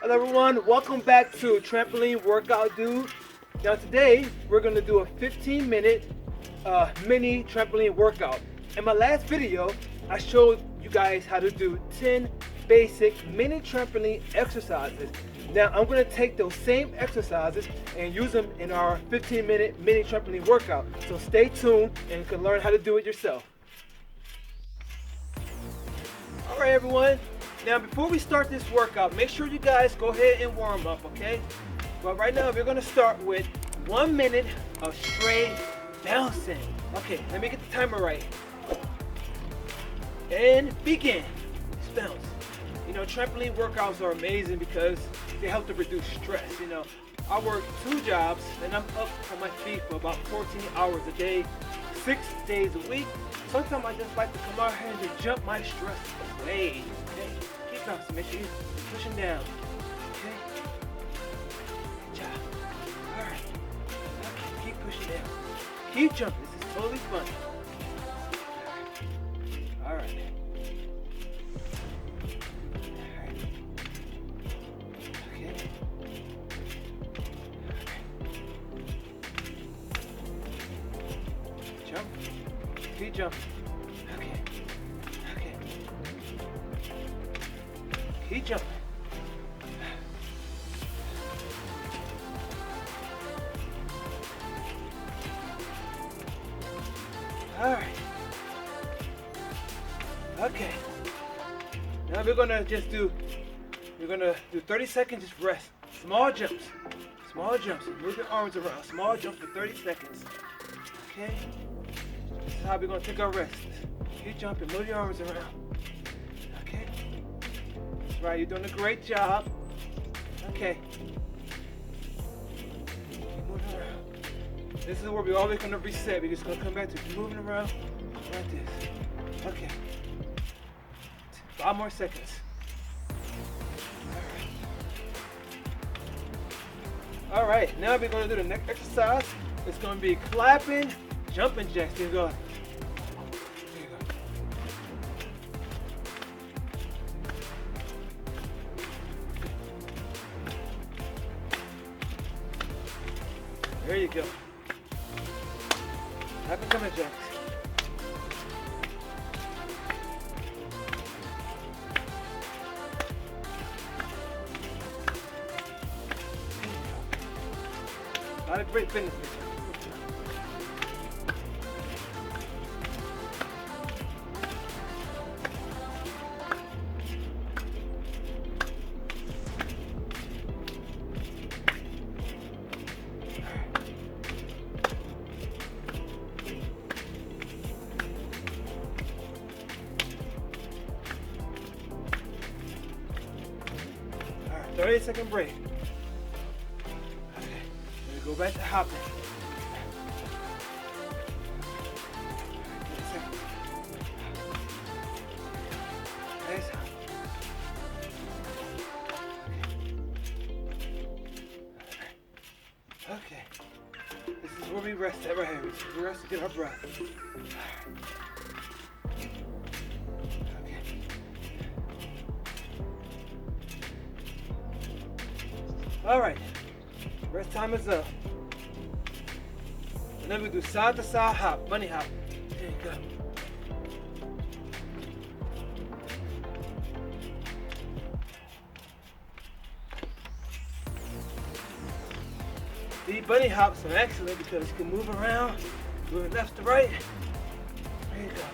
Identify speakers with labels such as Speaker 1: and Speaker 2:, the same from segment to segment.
Speaker 1: Hello everyone, welcome back to Trampoline Workout Dude. Now today we're going to do a 15-minute mini trampoline workout. In my last video I showed you guys how to do 10 basic mini trampoline exercises. Now I'm going to take those same exercises and use them in our 15-minute mini trampoline workout. So stay tuned and you can learn how to do it yourself. Alright everyone, now before we start this workout, make sure you guys go ahead and warm up, okay? But right now we're going to start with 1 minute of straight bouncing. Okay, let me get the timer right. And begin. Just bounce. You know, trampoline workouts are amazing because they help to reduce stress. You know, I work 2 jobs and I'm up on my feet for about 14 hours a day, 6 days a week. Sometimes I just like to come out here and just jump my stress away. Okay? Keep bouncing. Make sure you're pushing down. Okay? Good job. Alright. Okay, keep pushing down. Keep jumping. This is totally fun. Alright. Okay. Jump. Keep jumping. Okay. Okay. Keep jumping. All right. Okay. Now we're gonna do 30 seconds, just rest. Small jumps. Small jumps. Move your arms around. Small jumps for 30 seconds. Okay? This is how we're gonna take our rest. Keep jumping, move your arms around. Okay? That's right, you're doing a great job. Okay. Keep moving around. This is where we're always gonna reset. We're just gonna come back to moving around like this. Okay. 5 more seconds. All right, now we're gonna do the next exercise. It's gonna be clapping, jumping jacks. Here you go. Here you go. There you go. Clapping, jumping jacks. A lot of great fitness. All right, 30-second break. Go back to hopping. Nice hop. Okay. This is where we rest at right here. We rest to get our breath. Okay. All right. Rest time is up. And then we do side to side hop, bunny hop. There you go. These bunny hops are excellent because you can move around, moving left to right. There you go.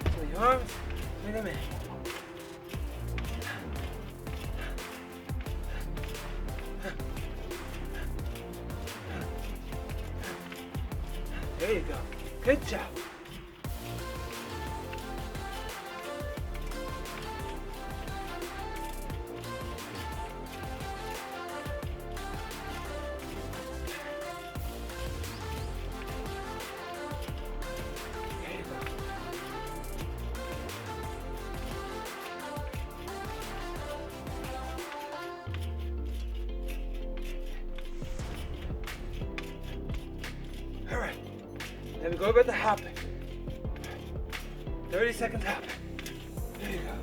Speaker 1: So your arms, bring them in. There you go. Good job. There you go. All right. Then we go back to hopping. 30 seconds hopping. There you go.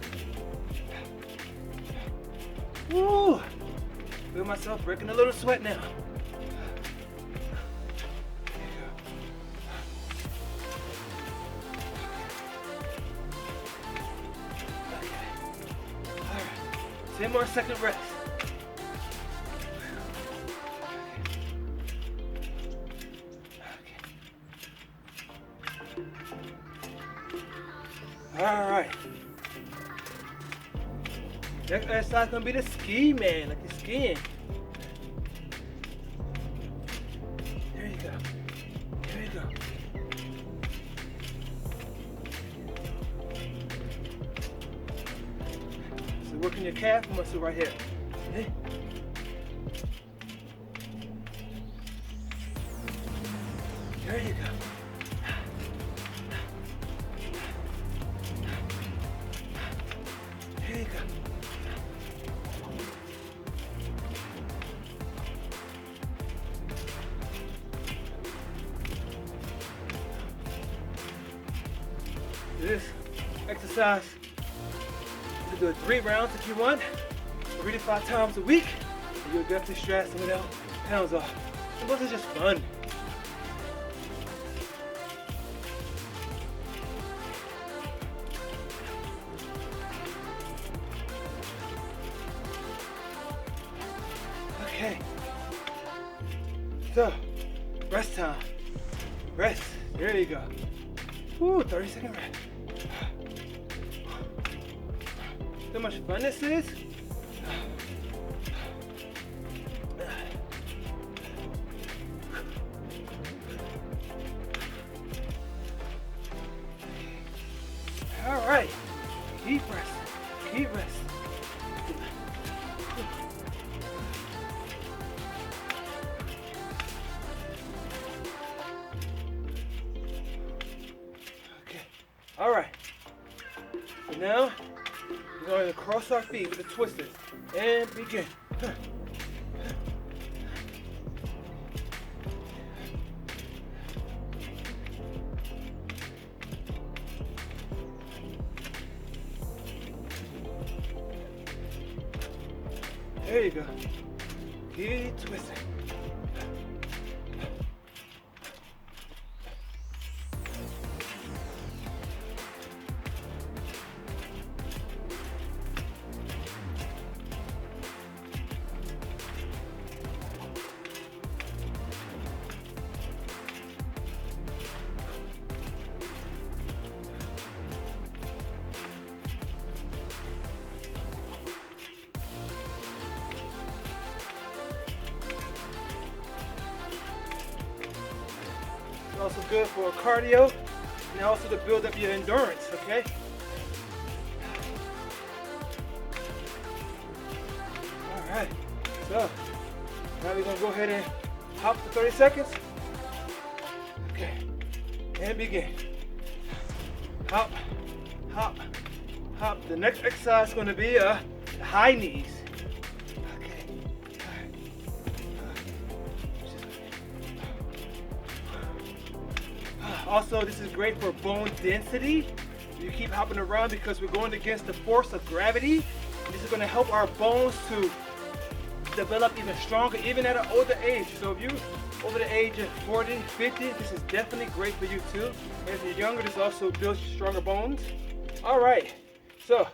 Speaker 1: Woo! Feel myself breaking a little sweat now. All right, 10 more second rest. All right. Next exercise is gonna be the ski man, like you're skiing. There you go. There you go. So working your calf muscle right here. Okay. There you go. There you go. This exercise, you do it 3 rounds if you want, 3 to 5 times a week, and you'll definitely stress some of those pounds off. And plus it's just fun. Okay, so rest time. Rest, there you go. Ooh, 30-second rest. See how much fun this is? All right, keep resting, keep resting. All right, so now we're going to cross our feet with a twister and begin. There you go. Keep twisting. Also good for cardio and also to build up your endurance, okay? All right, so now we're gonna go ahead and hop for 30 seconds. Okay, and begin. Hop, hop, hop. The next exercise is gonna be high knees. Also, this is great for bone density. You keep hopping around because we're going against the force of gravity. And this is going to help our bones to develop even stronger, even at an older age. So if you're over the age of 40, 50, this is definitely great for you too. And if you're younger, this also builds stronger bones. All right, so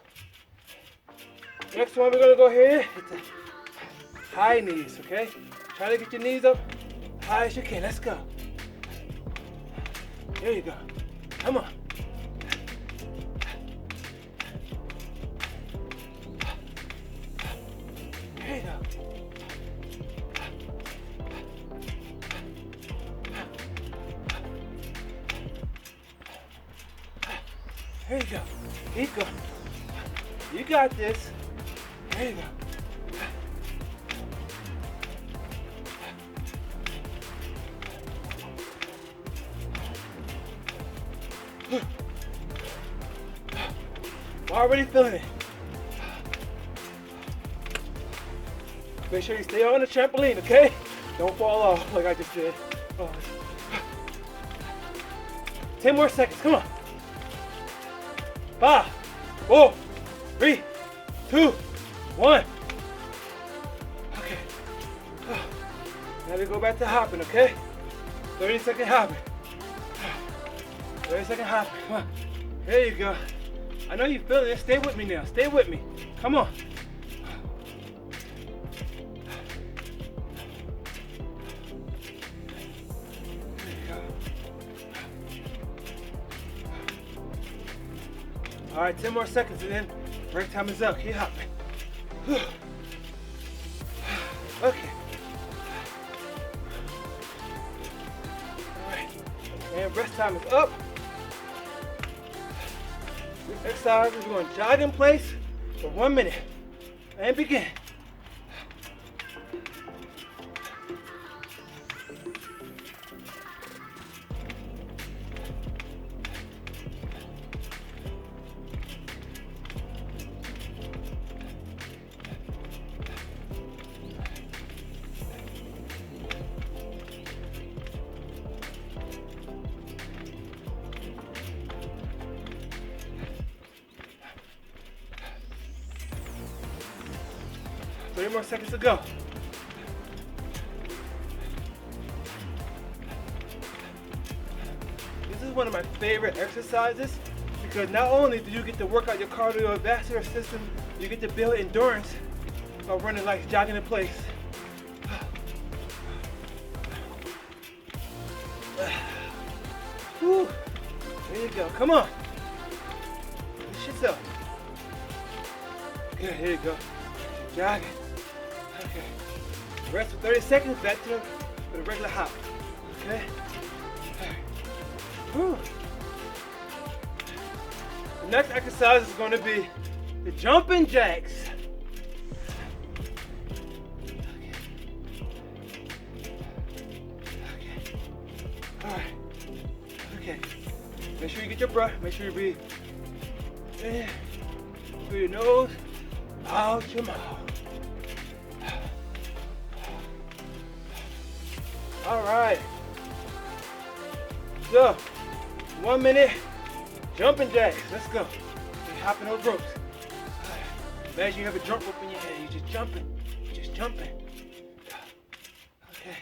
Speaker 1: next one we're going to go ahead. It's high knees, okay? Try to get your knees up high as you can. Let's go. There you go. Come on. There you go. There you go. Keep going. You got this. There you go. Already feeling it. Make sure you stay on the trampoline, okay? Don't fall off like I just did. Oh. 10 more seconds, come on. 5, 4, 3, 2, 1. Okay. Now we go back to hopping, okay? 30-second hopping. 30-second hopping. Come on. There you go. I know you feel it. Stay with me now. Stay with me. Come on. There you go. All right, 10 more seconds and then break time is up. Keep hopping. Okay. All right. And rest time is up. This exercise is going to jog in place for 1 minute. And begin. Three more seconds to go. This is one of my favorite exercises because not only do you get to work out your cardiovascular system, you get to build endurance by running like jogging in place. Whew. There you go. Come on. Push yourself. Okay, here you go. Jogging. Okay. Rest for 30 seconds, back to the regular hop. Okay? Whew. The next exercise is going to be the jumping jacks. Okay. Alright. Okay. Make sure you get your breath. Make sure you breathe in through your nose, out your mouth. All right. So, 1 minute jumping jacks. Let's go. You're hopping those ropes. Imagine you have a jump rope in your hand. You're just jumping. You're just jumping. Okay.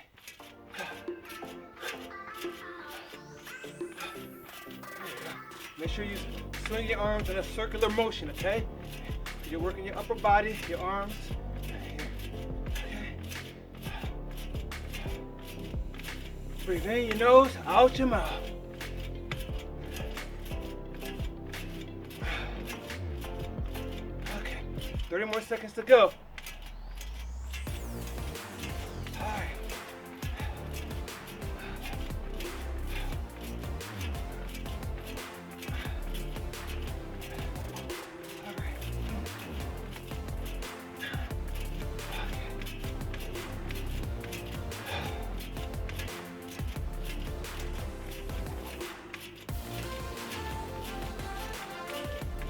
Speaker 1: Make sure you swing your arms in a circular motion, okay? You're working your upper body, your arms. Breathe in your nose, out your mouth. Okay, 30 more seconds to go. All right.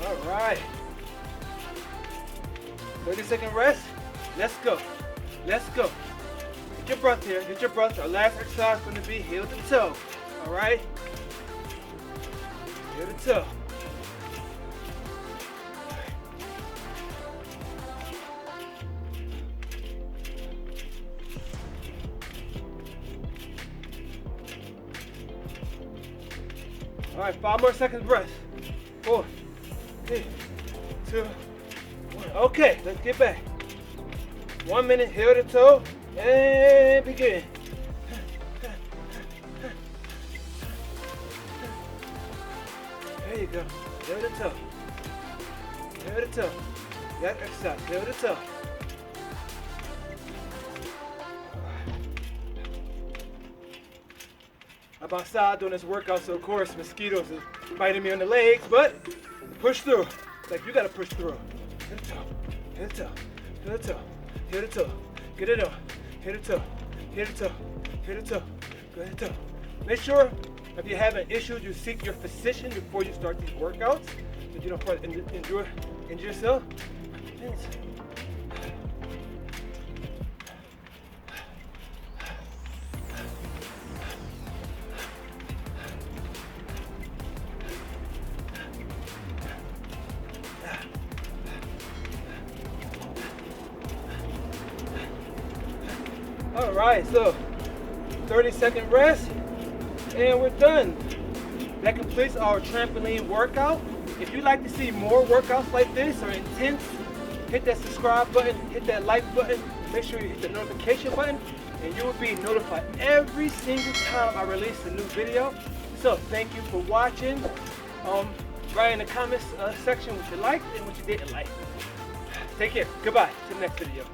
Speaker 1: All right. 30-second rest. Let's go. Let's go. Get your breath here. Get your breath. Our last exercise is going to be heel to toe. All right? Heel to toe. All right, 5 more seconds rest. 4, 3, 2, 1. Okay, let's get back. 1 minute, heel to toe, and begin. There you go. Heel to toe. Heel to toe. That exercise. Heel to toe. I'm outside doing this workout, so of course mosquitoes are biting me on the legs, but push through. Like you gotta push through. Hit the toe, hit the toe, hit the toe, hit the toe. Get it on. Hit the toe, hit the toe, hit the toe. Go ahead, toe. Make sure if you have an issue, you seek your physician before you start these workouts, so you don't injure yourself. All right, so 30-second rest, and we're done. That completes our trampoline workout. If you'd like to see more workouts like this or intense, hit that subscribe button, hit that like button, make sure you hit the notification button, and you will be notified every single time I release a new video. So thank you for watching. Write in the comments section what you liked and what you didn't like. Take care. Goodbye. To the next video.